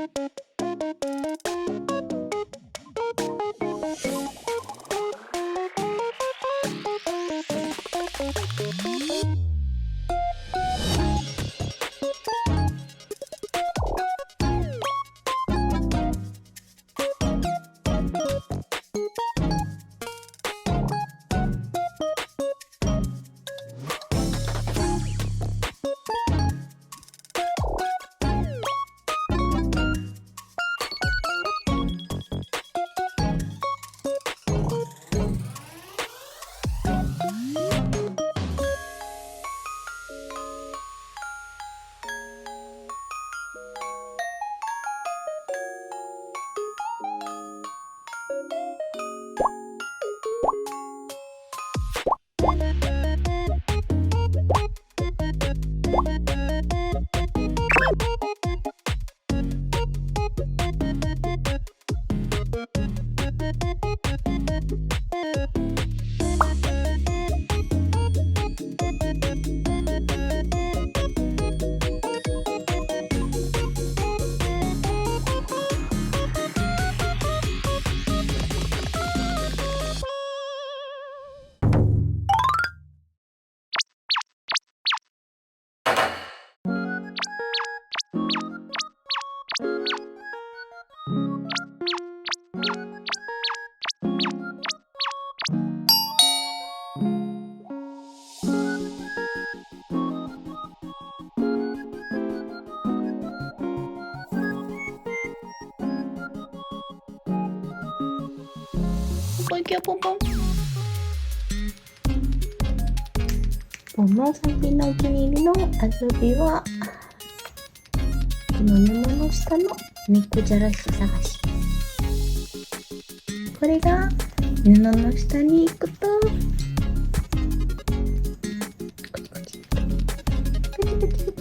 ポンキョポンポン。ポンの最近のお気に入りの遊びは、この布の下の猫じゃらし探し。これが布の下に行くと、こちこち。こちこちこち。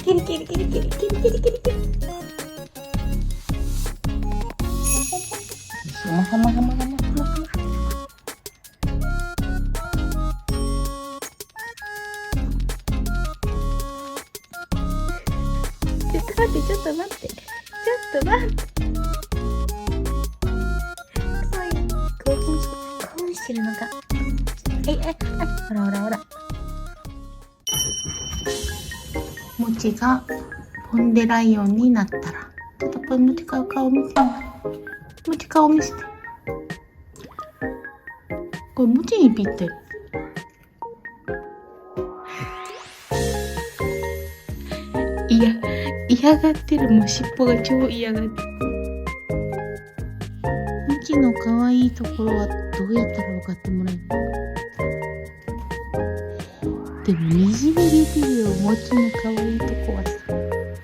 キリキリキリキリキリキリキリキリ。はまはまはまはまはま。ちょっと待ってちょっと待ってちょっと待って。興奮してるのか。ほらほらほら。もちがポンデライオンになったら、ちょっとポンもち顔見せて。もち顔見せて。これもちにぴったり。嫌がってる。もう尻尾が超嫌がってる。もちの可愛いところはどうやったら分かってもらえるの？でもにじみ出てるよ、もちの可愛いとこはさ。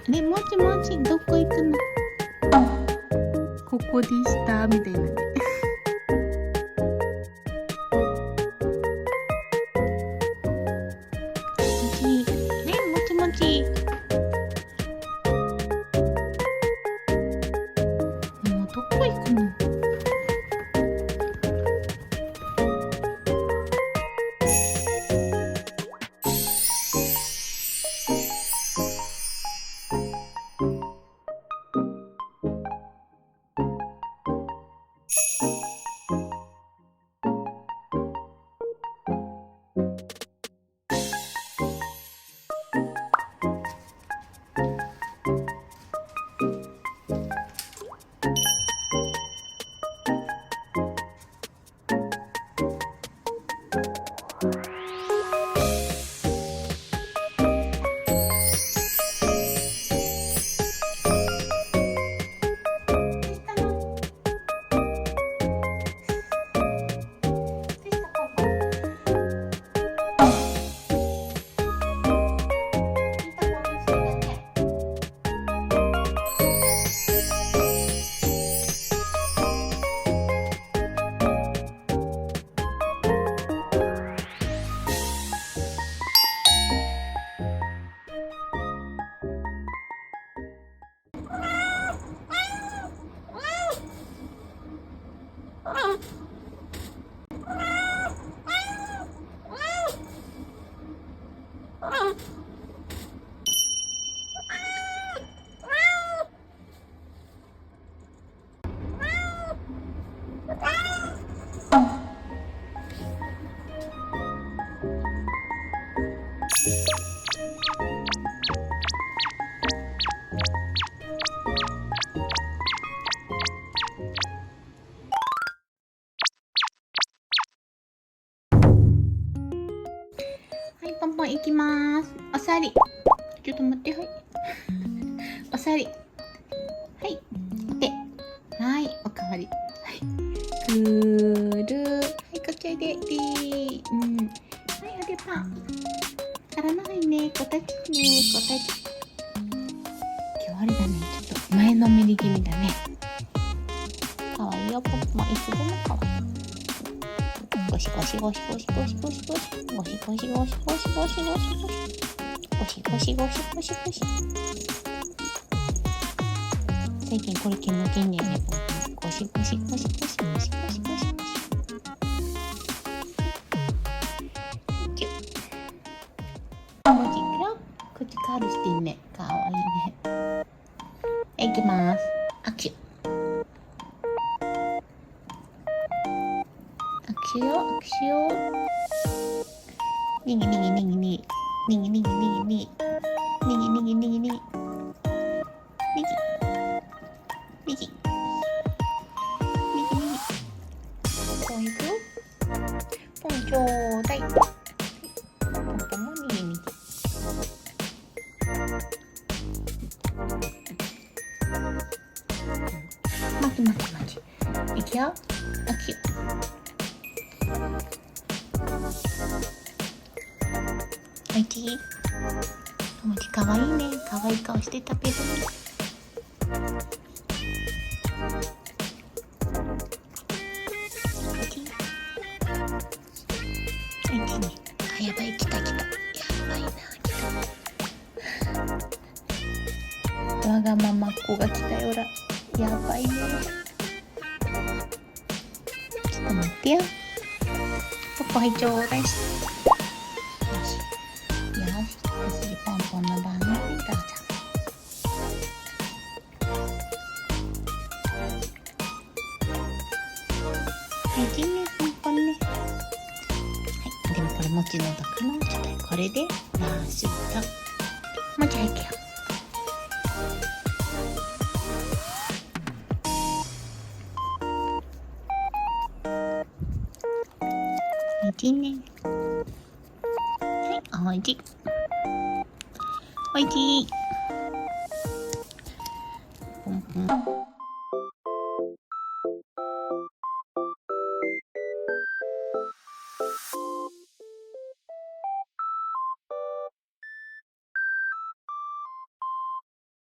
ね、もちどこ行くの？ここでしたみたいなね。もち。もうどこ行くの？はい、ポンポンいきまーす。おさり。ちょっと待って、はい。おさり。はい。お手。はい、おかわり。はい。くる。はい、こっちおいで。はい、おでパン。からのはいね。こたちね。こたち。今日あれだね。ちょっと前のめり気味だね。かわいいよ、ポンポン。いつでもかわいい。ゴシゴシゴシゴシゴシゴシゴシゴシゴシゴシゴシゴシゴシゴシゴシゴシゴシゴシゴシ。最近これ気持ちいいんだよね。ゴシゴシゴシゴシゴシゴシゴシゴシ。文字がこっちカールしてんね。かわいいね。いきます。握手。握手よ、握手よ。にぎにぎにぎにぎ。にぎにぎにぎにぎ。にぎにぎにぎにぎ。にぎ。にぎ。にぎにぎ。ポンいくよ。ポンちょうだい。ポンポンもにぎにぎ。待ち待ち待ち。いくよ。握手。おいち。おもちかわいいね。かわいい顔してたけど。おいち。おいちね。あ、やばい、来た来た。やばいな、来た。わがままっ子が来たよら。やばいね。ちょっと待ってよ。ポッポはいちょうだい。次ポンポンの番ね。どうぞ。はい、ね、ポンポンね。はい、でもこれもちのだかな。ちょっとこれでラスト。もち入ってよ。はい、ね。はい、おいしい。おいしい。ポンポン。